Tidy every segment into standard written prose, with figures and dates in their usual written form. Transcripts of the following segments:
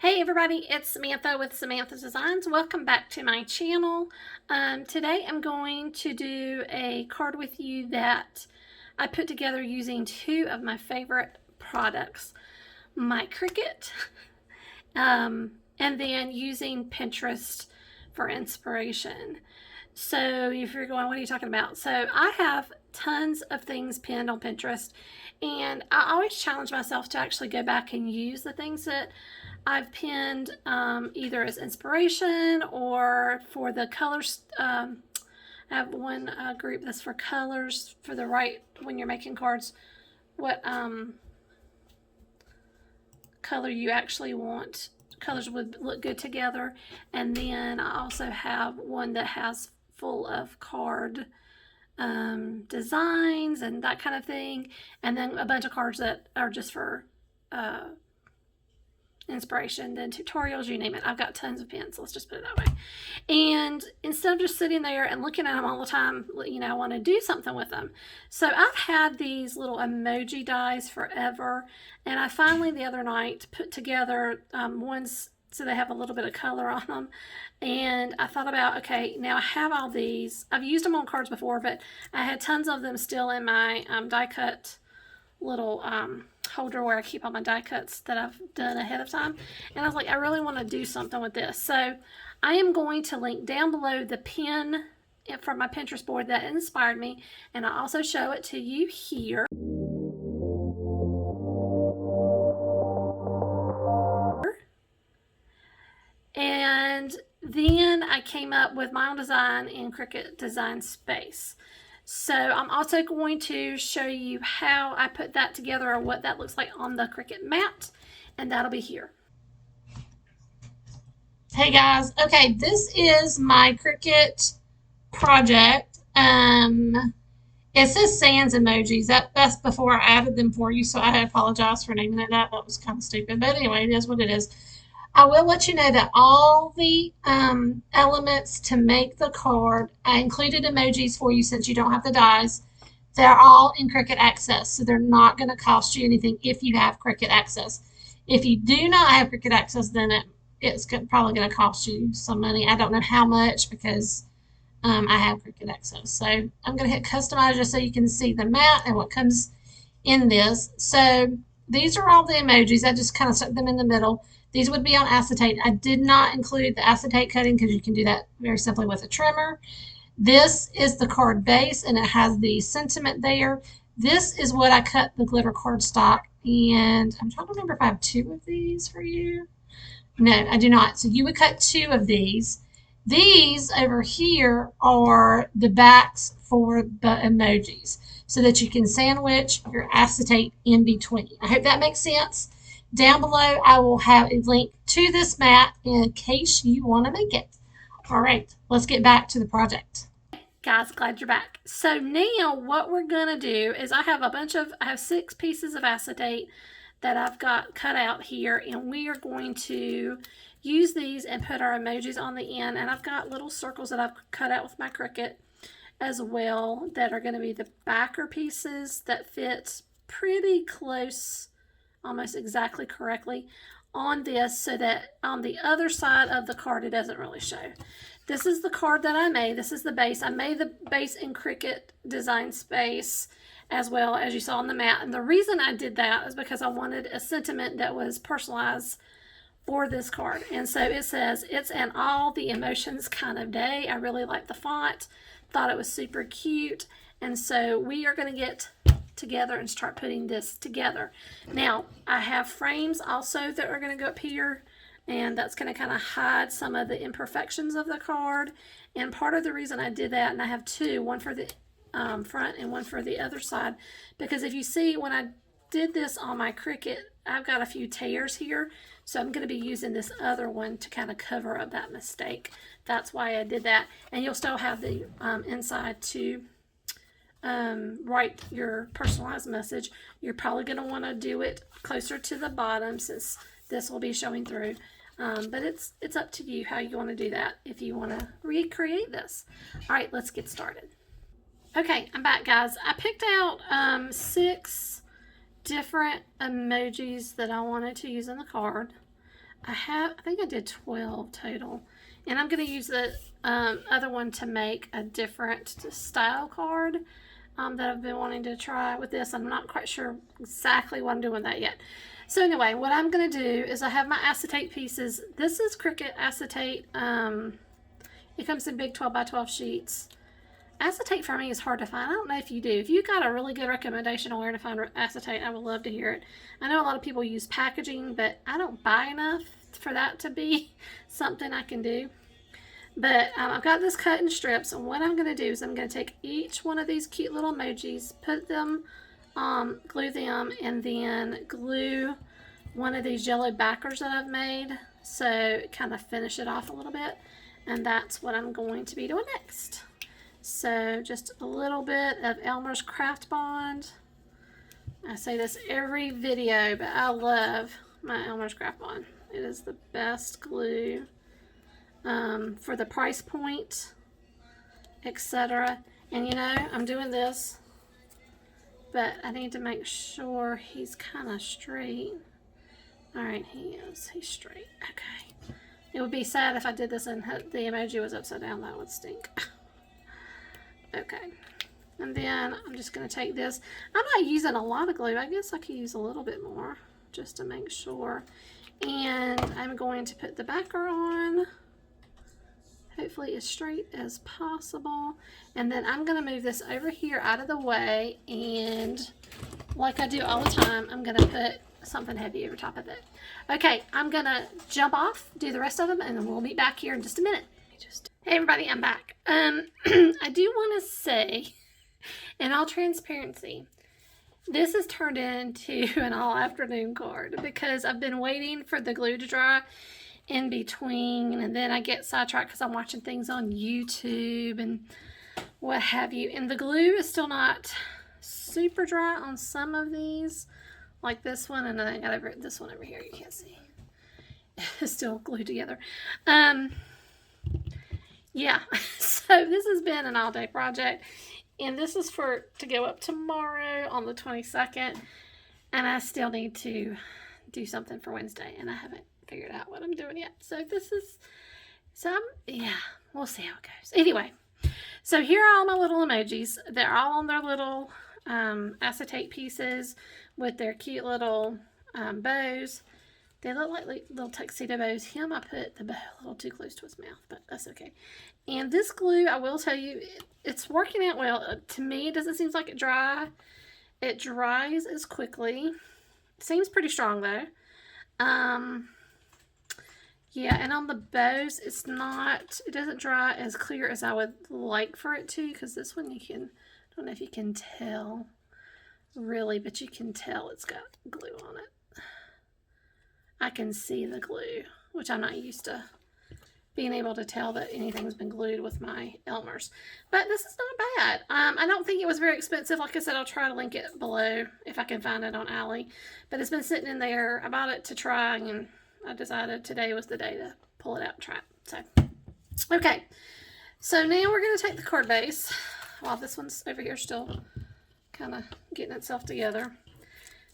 Hey everybody, it's Samantha with Samantha's Designs. Welcome back to my channel. Today I'm going to do a card with you that I put together using two of my favorite products. My Cricut, and then using Pinterest for inspiration. So if you're going, what are you talking about? So I have tons of things pinned on Pinterest, and I always challenge myself to actually go back and use the things that I've pinned either as inspiration or for the colors. I have one group that's for colors for the right when you're making cards, what color you actually want. Colors would look good together. And then I also have one that has full of card designs and that kind of thing. And then a bunch of cards that are just for inspiration, then tutorials, you name it. I've got tons of pins, let's just put it that way. And instead of just sitting there and looking at them all the time, I want to do something with them. So I've had these little emoji dies forever, and I finally the other night put together ones so they have a little bit of color on them. And I thought about, okay, now I have all these. I've used them on cards before, but I had tons of them still in my die cut little holder where I keep all my die cuts that I've done ahead of time. And I was like, I really want to do something with this. So I am going to link down below the pin from my Pinterest board that inspired me, and I'll also show it to you here. And then I came up with my own design in Cricut Design Space. So I'm also going to show you how I put that together, or what that looks like on the Cricut mat, and that'll be here. Hey guys, okay, this is my Cricut project. It says sans emojis. That's before I added them for you, so I apologize for naming it that. That was kind of stupid, but anyway, it is what it is. I will let you know that all the elements to make the card, I included emojis for you since you don't have the dies. They're all in Cricut Access, so they're not going to cost you anything if you have Cricut Access. If you do not have Cricut Access, then it's probably going to cost you some money. I don't know how much because I have Cricut Access. So I'm going to hit Customize just so you can see the mat and what comes in this. So these are all the emojis. I just kind of stuck them in the middle. These would be on acetate. I did not include the acetate cutting because you can do that very simply with a trimmer. This is the card base, and it has the sentiment there. This is what I cut the glitter cardstock, and I'm trying to remember if I have two of these for you. No, I do not. So you would cut two of these. These over here are the backs for the emojis so that you can sandwich your acetate in between. I hope that makes sense. Down below, I will have a link to this mat in case you want to make it. All right, let's get back to the project. Guys, glad you're back. So now what we're going to do is I have 6 pieces of acetate that I've got cut out here, and we are going to use these and put our emojis on the end. And I've got little circles that I've cut out with my Cricut as well that are going to be the backer pieces that fit pretty close, almost exactly correctly on this, so that on the other side of the card it doesn't really show. This is the card that I made. This is the base. I made the base in Cricut Design Space as well, as you saw on the mat. And the reason I did that is because I wanted a sentiment that was personalized for this card. And so it says, "It's an all the emotions kind of day." I really like the font, thought it was super cute. And so we are going to get together and start putting this together. Now I have frames also that are going to go up here, and that's going to kind of hide some of the imperfections of the card. And part of the reason I did that, and I have two, one for the front and one for the other side, because if you see when I did this on my Cricut, I've got a few tears here, so I'm going to be using this other one to kind of cover up that mistake. That's why I did that. And you'll still have the inside to write your personalized message. You're probably going to want to do it closer to the bottom since this will be showing through. But it's up to you how you want to do that if you want to recreate this. All right, let's get started. Okay, I'm back, guys. I picked out 6 different emojis that I wanted to use in the card. I think I did 12 total. And I'm going to use the other one to make a different style card that I've been wanting to try with this. I'm not quite sure exactly what I'm doing with that yet. So anyway, what I'm going to do is I have my acetate pieces. This is Cricut acetate. It comes in big 12 by 12 sheets. Acetate for me is hard to find. I don't know if you do. If you got a really good recommendation on where to find acetate, I would love to hear it. I know a lot of people use packaging, but I don't buy enough for that to be something I can do. But I've got this cut in strips, and what I'm going to do is I'm going to take each one of these cute little emojis, put them, glue them, and then glue one of these yellow backers that I've made, so kind of finish it off a little bit. And that's what I'm going to be doing next. So just a little bit of Elmer's Craft Bond. I say this every video, but I love my Elmer's Craft Bond. It is the best glue for the price point, etc. And you know, I'm doing this, but I need to make sure he's kind of straight. All right, he's straight. Okay. It would be sad if I did this and the emoji was upside down. That would stink. Okay, and then I'm just going to take this. I'm not using a lot of glue. I guess I could use a little bit more just to make sure. And I'm going to put the backer on, hopefully as straight as possible. And then I'm going to move this over here out of the way, and like I do all the time, I'm going to put something heavy over top of it. Okay, I'm going to jump off, do the rest of them, and then we'll meet back here in just a minute. Hey everybody, I'm back. I do want to say, in all transparency, this has turned into an all afternoon card because I've been waiting for the glue to dry in between, and then I get sidetracked because I'm watching things on YouTube and what have you. And the glue is still not super dry on some of these, like this one, and I got this one over here. You can't see. It's still glued together. Yeah, so this has been an all-day project, and this is to go up tomorrow on the 22nd, and I still need to do something for Wednesday, and I haven't figured out what I'm doing yet. So yeah, we'll see how it goes. Anyway, so here are all my little emojis. They're all on their little acetate pieces with their cute little bows. They look like little tuxedo bows. Him, I put the bow a little too close to his mouth, but that's okay. And this glue, I will tell you, it's working out well. To me, it doesn't seem like it dries as quickly. It seems pretty strong, though. Yeah, and on the bows, it doesn't dry as clear as I would like for it to, because this one I don't know if you can tell, really, but you can tell it's got glue on it. I can see the glue, which I'm not used to being able to tell that anything's been glued with my Elmer's. But this is not bad. I don't think it was very expensive. Like I said, I'll try to link it below if I can find it on Ally. But it's been sitting in there. I bought it to try, and I decided today was the day to pull it out and try it. So, okay. So now we're going to take the card base, while this one's over here still kind of getting itself together.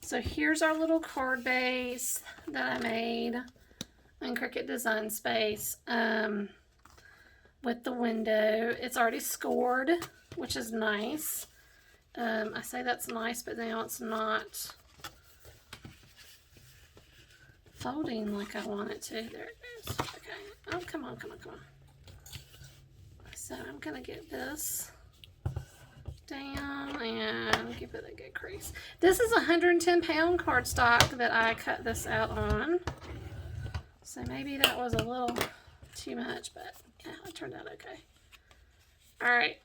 So here's our little card base that I made in Cricut Design Space with the window. It's already scored, which is nice. I say that's nice, but now it's not folding like I want it to. There it goes. Okay. Oh, come on. So I'm going to get this down and give it a good crease. This is 110-pound cardstock that I cut this out on. So maybe that was a little too much, but yeah, it turned out okay. All right.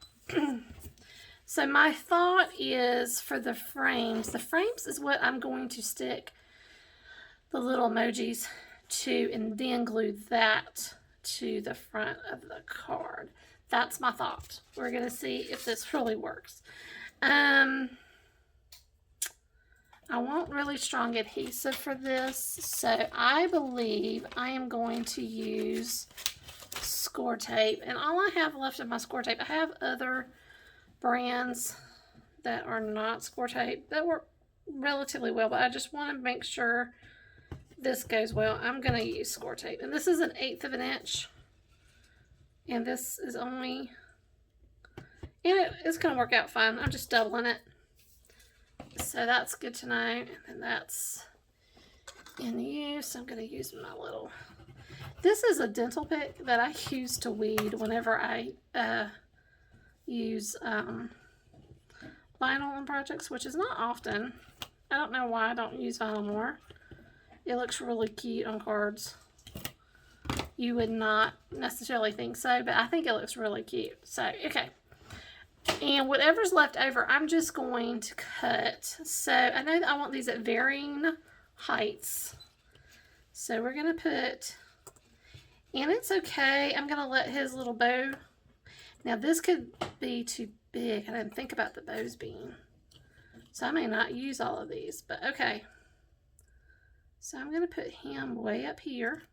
So my thought is for the frames is what I'm going to stick the little emojis to, and then glue that to the front of the card. That's my thought. We're going to see if this really works. I want really strong adhesive for this, so I believe I am going to use score tape. And all I have left of my score tape, I have other brands that are not score tape that work relatively well, but I just want to make sure this goes well. I'm going to use score tape, and this is 1/8 of an inch, and this is only, and it's going to work out fine. I'm just doubling it, so that's good to know. And then that's in use. I'm going to use my little, this is a dental pick that I use to weed whenever I use vinyl on projects, which is not often. I don't know why I don't use vinyl more. It looks really cute on cards. You would not necessarily think so, but I think it looks really cute. So, okay. And whatever's left over, I'm just going to cut. So, I know that I want these at varying heights. So, we're going to put, and it's okay. I'm going to let his little bow. Now, this could be too big. I didn't think about the bows being. So, I may not use all of these, but okay. So I'm going to put him way up here.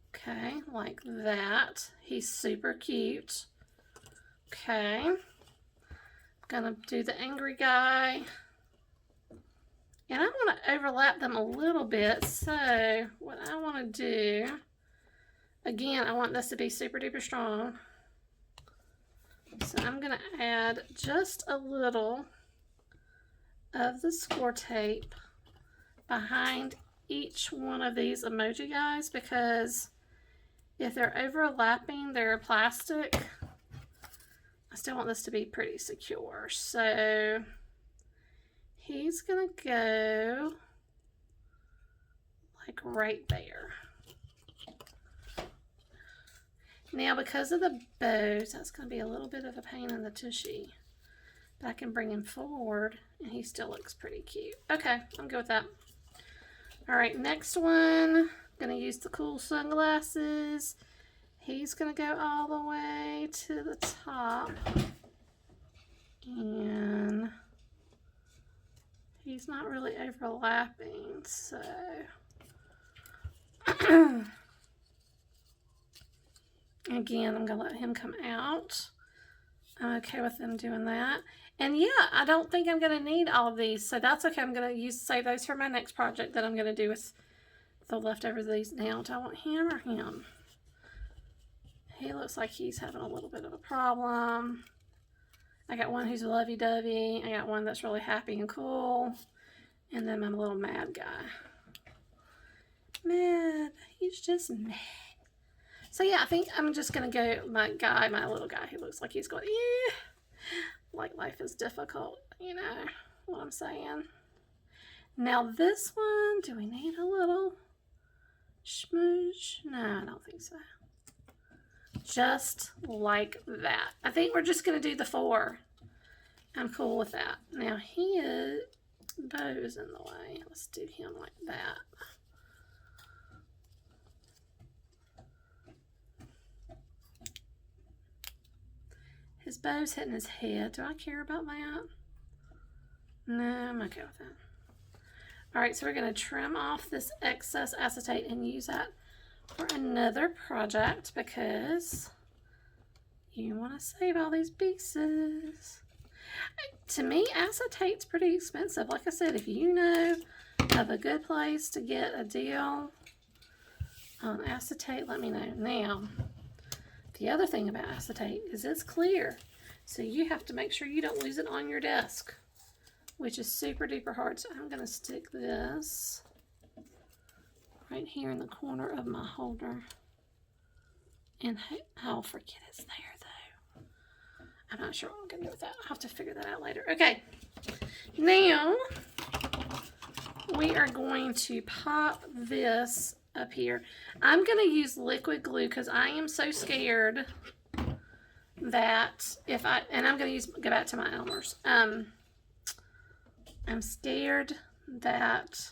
Okay, like that. He's super cute. Okay. I'm going to do the angry guy. And I want to overlap them a little bit. So what I want to do, again, I want this to be super duper strong. So I'm going to add just a little of the score tape behind each one of these emoji guys, because if they're overlapping their plastic, I still want this to be pretty secure. So he's gonna go like right there. Now, because of the bows, that's gonna be a little bit of a pain in the tushy, but I can bring him forward and he still looks pretty cute. Okay, I'm good with that. All right, next one, gonna use the cool sunglasses. He's gonna go all the way to the top. And he's not really overlapping, so. Again, I'm gonna let him come out. I'm okay with them doing that. And yeah, I don't think I'm gonna need all of these, so that's okay. I'm gonna save those for my next project that I'm gonna do with the leftovers of these. Now, do I want him or him? He looks like he's having a little bit of a problem. I got one who's lovey-dovey. I got one that's really happy and cool. And then my little mad guy. Mad. He's just mad. So yeah, I think I'm just going to go my little guy who looks like he's going, yeah. Like life is difficult. You know what I'm saying. Now this one, do we need a little smoosh? No, I don't think so. Just like that. I think we're just going to do the 4. I'm cool with that. Now his bow is in the way. Let's do him like that. His bow's hitting his head. Do I care about that? No, I'm okay with that. All right, so we're going to trim off this excess acetate and use that for another project because you want to save all these pieces. To me, acetate's pretty expensive. Like I said, if you know of a good place to get a deal on acetate, let me know. Now, the other thing about acetate is it's clear, so you have to make sure you don't lose it on your desk, which is super duper hard. So I'm going to stick this right here in the corner of my holder. And I'll forget it's there though. I'm not sure what I'm going to do with that. I'll have to figure that out later. Okay, now we are going to pop this up here. I'm going to use liquid glue because I am so scared that if I, and I'm going to go back to my Elmer's. I'm scared that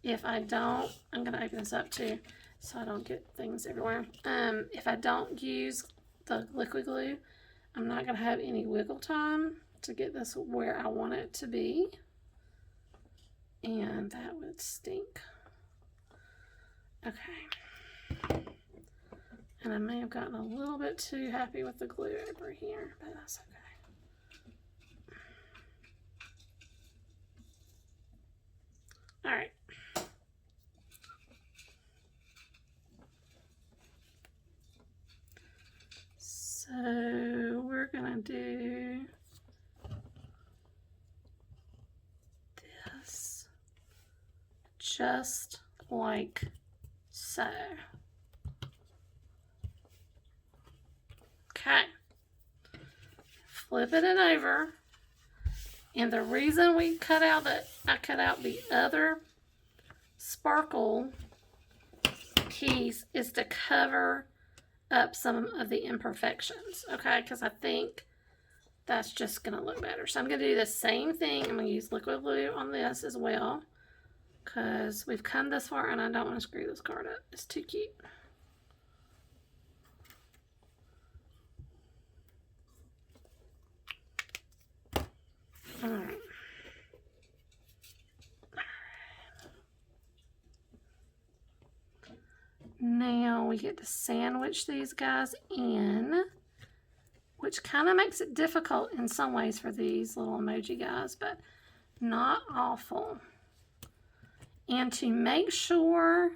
if I don't, I'm going to open this up too so I don't get things everywhere. If I don't use the liquid glue, I'm not going to have any wiggle time to get this where I want it to be. And that would stink. Okay. And I may have gotten a little bit too happy with the glue over here, but that's okay. just like so. Okay. Flip it over. And the reason I cut out the other sparkle piece is to cover up some of the imperfections, okay? Because I think that's just going to look better. So I'm going to do the same thing. I'm going to use liquid glue on this as well because we've come this far and I don't want to screw this card up. It's too cute. All right. Now we get to sandwich these guys in, which kind of makes it difficult in some ways for these little emoji guys, but not awful. And to make sure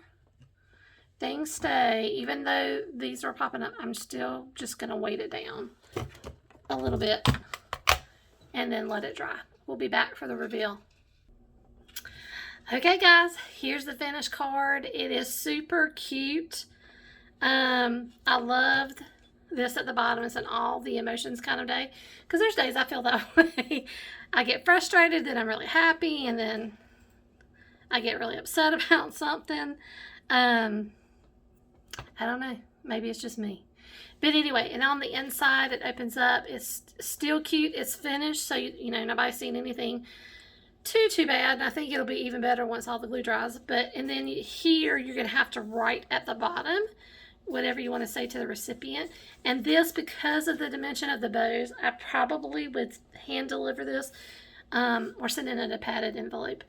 things stay, even though these are popping up, I'm still just going to weight it down a little bit and then let it dry. We'll be back for the reveal. Okay guys, here's the finished card. It is super cute. I loved this at the bottom. It's an all the emotions kind of day, because there's days I feel that way. I get frustrated, then I'm really happy, and then I get really upset about something. I don't know, maybe it's just me. But anyway, and on the inside it opens up. It's still cute. It's finished, so you know nobody's seen anything too bad. And I think it'll be even better once all the glue dries. But and then here you're going to have to write at the bottom whatever you want to say to the recipient. And this, because of the dimension of the bows, I probably would hand deliver this or send it in a padded envelope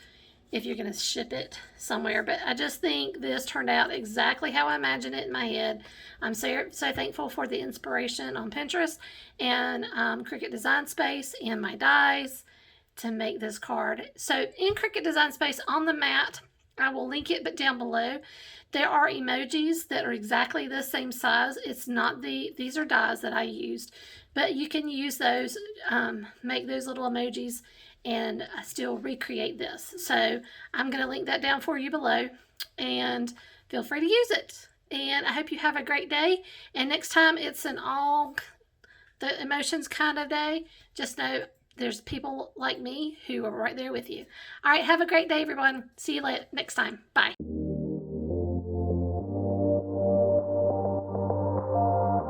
if you're going to ship it somewhere. But I just think this turned out exactly how I imagined it in my head. I'm so thankful for the inspiration on Pinterest and Cricut Design Space and my dies to make this card. So in Cricut Design Space on the mat, I will link it, but down below there are emojis that are exactly the same size. It's not these are dies that I used, but you can use those, make those little emojis and still recreate this. So I'm going to link that down for you below, and feel free to use it. And I hope you have a great day. And next time it's an all the emotions kind of day, just know there's people like me who are right there with you. All right, have a great day, everyone. See you next time. Bye.